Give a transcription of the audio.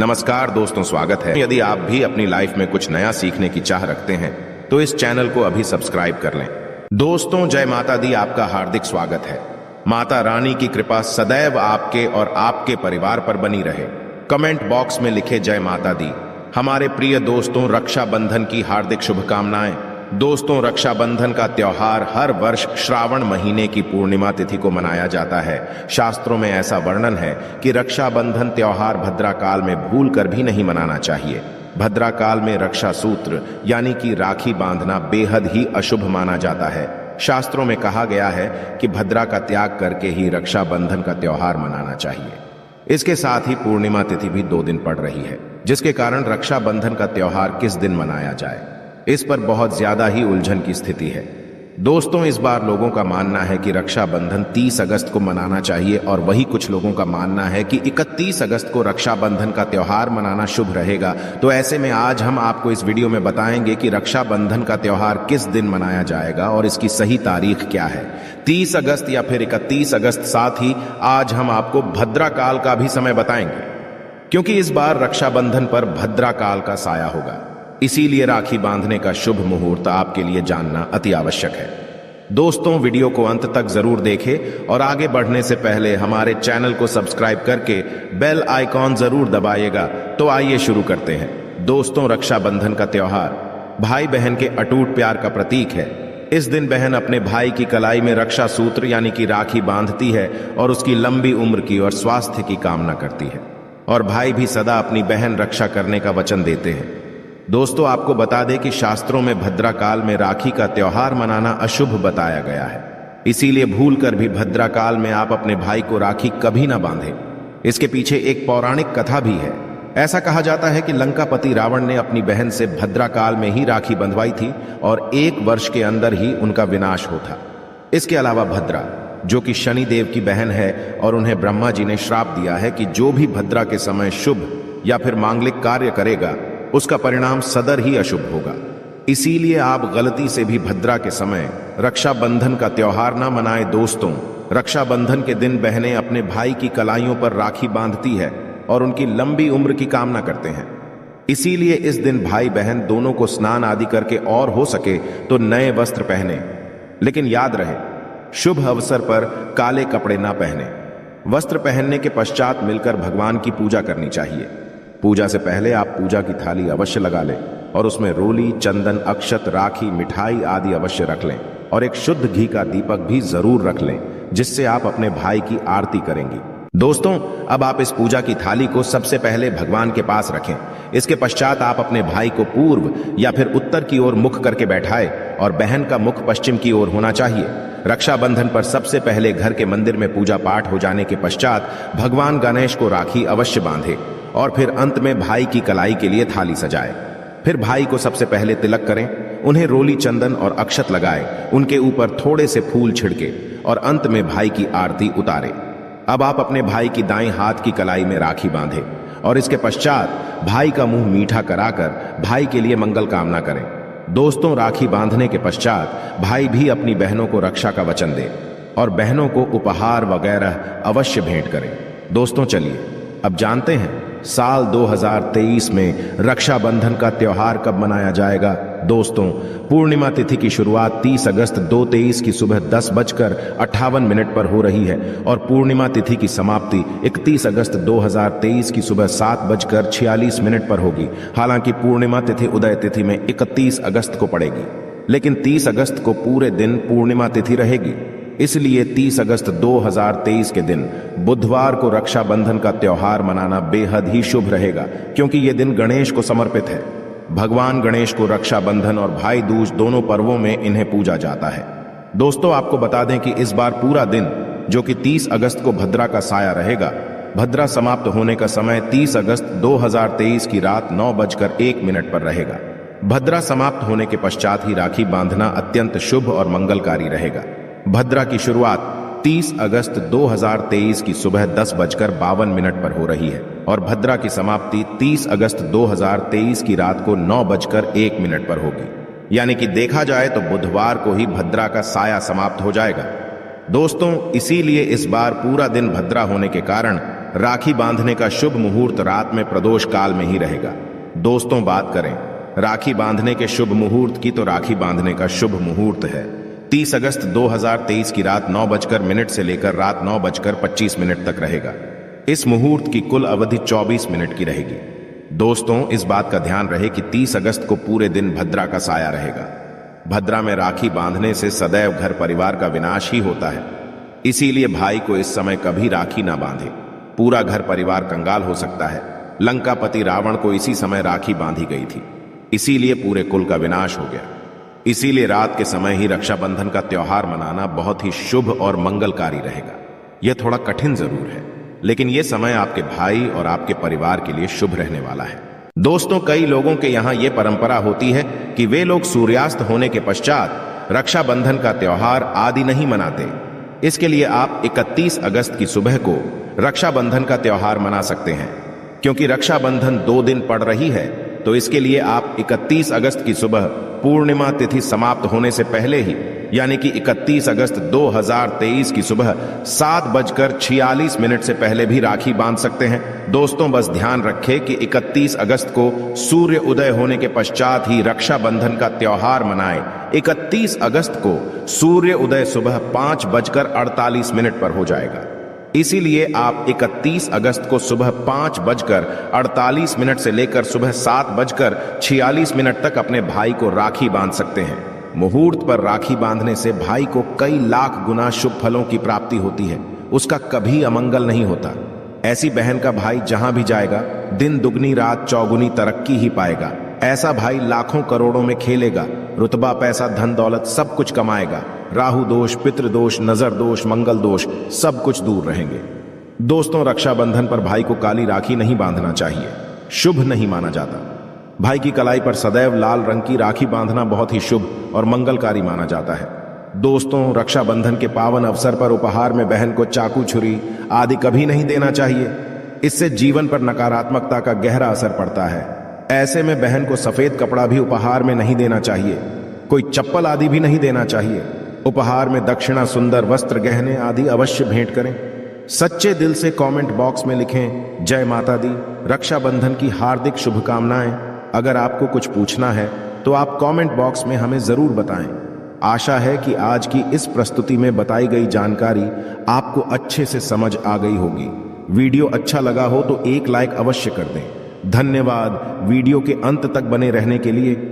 नमस्कार दोस्तों, स्वागत है। यदि आप भी अपनी लाइफ में कुछ नया सीखने की चाह रखते हैं तो इस चैनल को अभी सब्सक्राइब कर लें। दोस्तों, जय माता दी, आपका हार्दिक स्वागत है। माता रानी की कृपा सदैव आपके और आपके परिवार पर बनी रहे। कमेंट बॉक्स में लिखे जय माता दी। हमारे प्रिय दोस्तों, रक्षाबंधन की हार्दिक शुभकामनाएं। दोस्तों, रक्षाबंधन का त्योहार हर वर्ष श्रावण महीने की पूर्णिमा तिथि को मनाया जाता है। शास्त्रों में ऐसा वर्णन है कि रक्षाबंधन त्योहार भद्रा काल में भूल कर भी नहीं मनाना चाहिए। भद्रा काल में रक्षा सूत्र यानी कि राखी बांधना बेहद ही अशुभ माना जाता है। शास्त्रों में कहा गया है कि भद्रा का त्याग करके ही रक्षाबंधन का त्योहार मनाना चाहिए। इसके साथ ही पूर्णिमा तिथि भी 2 दिन पड़ रही है, जिसके कारण रक्षाबंधन का त्योहार किस दिन मनाया जाए, इस पर बहुत ज्यादा ही उलझन की स्थिति है। दोस्तों, इस बार लोगों का मानना है कि रक्षाबंधन 30 अगस्त को मनाना चाहिए और वही कुछ लोगों का मानना है कि 31 अगस्त को रक्षाबंधन का त्योहार मनाना शुभ रहेगा। तो ऐसे में आज हम आपको इस वीडियो में बताएंगे कि रक्षाबंधन का त्योहार किस दिन मनाया जाएगा और इसकी सही तारीख क्या है, 30 अगस्त या फिर 31 अगस्त। साथ ही आज हम आपको भद्रा काल का भी समय बताएंगे, क्योंकि इस बार रक्षाबंधन पर भद्रा काल का साया होगा। इसीलिए राखी बांधने का शुभ मुहूर्त आपके लिए जानना अति आवश्यक है। दोस्तों, वीडियो को अंत तक जरूर देखें और आगे बढ़ने से पहले हमारे चैनल को सब्सक्राइब करके बेल आइकॉन जरूर दबाइएगा। तो आइए शुरू करते हैं। दोस्तों, रक्षाबंधन का त्योहार भाई बहन के अटूट प्यार का प्रतीक है। इस दिन बहन अपने भाई की कलाई में रक्षा सूत्र यानी कि राखी बांधती है और उसकी लंबी उम्र की और स्वास्थ्य की कामना करती है, और भाई भी सदा अपनी बहन रक्षा करने का वचन देते हैं। दोस्तों, आपको बता दें कि शास्त्रों में भद्रा काल में राखी का त्योहार मनाना अशुभ बताया गया है। इसीलिए भूलकर भी भद्रा काल में आप अपने भाई को राखी कभी ना बांधें। इसके पीछे एक पौराणिक कथा भी है। ऐसा कहा जाता है कि लंकापति रावण ने अपनी बहन से भद्रा काल में ही राखी बंधवाई थी और 1 वर्ष के अंदर ही उनका विनाश होता। इसके अलावा भद्रा, जो कि शनि देव की बहन है, और उन्हें ब्रह्मा जी ने श्राप दिया है कि जो भी भद्रा के समय शुभ या फिर मांगलिक कार्य करेगा उसका परिणाम सदर ही अशुभ होगा। इसीलिए आप गलती से भी भद्रा के समय रक्षाबंधन का त्योहार ना मनाएं। दोस्तों, रक्षाबंधन के दिन बहनें अपने भाई की कलाइयों पर राखी बांधती है और उनकी लंबी उम्र की कामना करते हैं। इसीलिए इस दिन भाई बहन दोनों को स्नान आदि करके और हो सके तो नए वस्त्र पहने, लेकिन याद रहे शुभ अवसर पर काले कपड़े ना पहने। वस्त्र पहनने के पश्चात मिलकर भगवान की पूजा करनी चाहिए। पूजा से पहले आप पूजा की थाली अवश्य लगा लें और उसमें रोली, चंदन, अक्षत, राखी, मिठाई आदि अवश्य रख लें और एक शुद्ध घी का दीपक भी जरूर रख लें, जिससे आप अपने भाई की आरती करेंगी। दोस्तों, अब आप इस पूजा की थाली को सबसे पहले भगवान के पास रखें। इसके पश्चात आप अपने भाई को पूर्व या फिर उत्तर की ओर मुख करके बैठाएं और बहन का मुख पश्चिम की ओर होना चाहिए। रक्षाबंधन पर सबसे पहले घर के मंदिर में पूजा पाठ हो जाने के पश्चात भगवान गणेश को राखी अवश्य बांधे और फिर अंत में भाई की कलाई के लिए थाली सजाए। फिर भाई को सबसे पहले तिलक करें, उन्हें रोली, चंदन और अक्षत लगाए, उनके ऊपर थोड़े से फूल छिड़के और अंत में भाई की आरती उतारे। अब आप अपने भाई की दाईं हाथ की कलाई में राखी बांधे और इसके पश्चात भाई का मुंह मीठा कराकर भाई के लिए मंगल कामना करें। दोस्तों, राखी बांधने के पश्चात भाई भी अपनी बहनों को रक्षा का वचन दे और बहनों को उपहार वगैरह अवश्य भेंट करें। दोस्तों, चलिए अब जानते हैं साल 2023 में रक्षाबंधन का त्योहार कब मनाया जाएगा। दोस्तों, पूर्णिमा तिथि की शुरुआत 30 अगस्त 2023 की सुबह 10:58 पर हो रही है और पूर्णिमा तिथि की समाप्ति 31 अगस्त 2023 की सुबह 7:46 पर होगी। हालांकि पूर्णिमा तिथि उदय तिथि में 31 अगस्त को पड़ेगी, लेकिन 30 अगस्त को पूरे दिन पूर्णिमा तिथि रहेगी। इसलिए 30 अगस्त 2023 के दिन बुधवार को रक्षाबंधन का त्योहार मनाना बेहद ही शुभ रहेगा, क्योंकि यह दिन गणेश को समर्पित है। भगवान गणेश को रक्षाबंधन और भाई दूज दोनों पर्वों में इन्हें पूजा जाता है। दोस्तों, आपको बता दें कि इस बार पूरा दिन, जो कि 30 अगस्त को भद्रा का साया रहेगा, भद्रा समाप्त होने का समय 30 अगस्त 2023 की रात 9:01 पर रहेगा। भद्रा समाप्त होने के पश्चात ही राखी बांधना अत्यंत शुभ और मंगलकारी रहेगा। भद्रा की शुरुआत 30 अगस्त 2023 की सुबह 10:52 पर हो रही है और भद्रा की समाप्ति 30 अगस्त 2023 की रात को 9:01 पर होगी। यानी कि देखा जाए तो बुधवार को ही भद्रा का साया समाप्त हो जाएगा। दोस्तों, इसीलिए इस बार पूरा दिन भद्रा होने के कारण राखी बांधने का शुभ मुहूर्त रात में प्रदोष काल में ही रहेगा। दोस्तों, बात करें राखी बांधने के शुभ मुहूर्त की, तो राखी बांधने का शुभ मुहूर्त है 30 अगस्त 2023 की रात 9:00 से लेकर रात 9:25 तक रहेगा। इस मुहूर्त की कुल अवधि 24 मिनट की रहेगी। दोस्तों, इस बात का ध्यान रहे कि 30 अगस्त को पूरे दिन भद्रा का साया रहेगा। भद्रा में राखी बांधने से सदैव घर परिवार का विनाश ही होता है। इसीलिए भाई को इस समय कभी राखी ना बांधे, पूरा घर परिवार कंगाल हो सकता है। लंकापति रावण को इसी समय राखी बांधी गई थी, इसीलिए पूरे कुल का विनाश हो गया। इसीलिए रात के समय ही रक्षाबंधन का त्योहार मनाना बहुत ही शुभ और मंगलकारी रहेगा। यह थोड़ा कठिन जरूर है, लेकिन यह समय आपके भाई और आपके परिवार के लिए शुभ रहने वाला है। दोस्तों, कई लोगों के यहाँ यह परंपरा होती है कि वे लोग सूर्यास्त होने के पश्चात रक्षाबंधन का त्योहार आदि नहीं मनाते। इसके लिए आप 31 अगस्त की सुबह को रक्षाबंधन का त्योहार मना सकते हैं। क्योंकि रक्षाबंधन 2 दिन पड़ रही है, तो इसके लिए आप 31 अगस्त की सुबह पूर्णिमा तिथि समाप्त होने से पहले ही, यानी कि 31 अगस्त 2023 की सुबह 7:46 से पहले भी राखी बांध सकते हैं। दोस्तों, बस ध्यान रखें कि 31 अगस्त को सूर्य उदय होने के पश्चात ही रक्षाबंधन का त्योहार मनाएं। 31 अगस्त को सूर्य उदय सुबह 5:48 पर हो जाएगा। इसीलिए आप 31 अगस्त को सुबह 5:48 से लेकर सुबह 7:46 तक अपने भाई को राखी बांध सकते हैं। मुहूर्त पर राखी बांधने से भाई को कई लाख गुना शुभ फलों की प्राप्ति होती है, उसका कभी अमंगल नहीं होता। ऐसी बहन का भाई जहां भी जाएगा, दिन दुगनी रात चौगुनी तरक्की ही पाएगा। ऐसा भाई लाखों करोड़ों में खेलेगा, रुतबा पैसा धन दौलत सब कुछ कमाएगा। राहु दोष, पितृ दोष, नजर दोष, मंगल दोष सब कुछ दूर रहेंगे। दोस्तों, रक्षाबंधन पर भाई को काली राखी नहीं बांधना चाहिए, शुभ नहीं माना जाता। भाई की कलाई पर सदैव लाल रंग की राखी बांधना बहुत ही शुभ और मंगलकारी माना जाता है। दोस्तों, रक्षाबंधन के पावन अवसर पर उपहार में बहन को चाकू, छुरी आदि कभी नहीं देना चाहिए। इससे जीवन पर नकारात्मकता का गहरा असर पड़ता है। ऐसे में बहन को सफेद कपड़ा भी उपहार में नहीं देना चाहिए, कोई चप्पल आदि भी नहीं देना चाहिए। उपहार में दक्षिणा, सुंदर वस्त्र, गहने आदि अवश्य भेंट करें। सच्चे दिल से कमेंट बॉक्स में लिखें जय माता दी, रक्षाबंधन की हार्दिक शुभकामनाएं। अगर आपको कुछ पूछना है तो आप कमेंट बॉक्स में हमें जरूर बताएं। आशा है कि आज की इस प्रस्तुति में बताई गई जानकारी आपको अच्छे से समझ आ गई होगी। वीडियो अच्छा लगा हो तो एक लाइक अवश्य कर दें। धन्यवाद वीडियो के अंत तक बने रहने के लिए।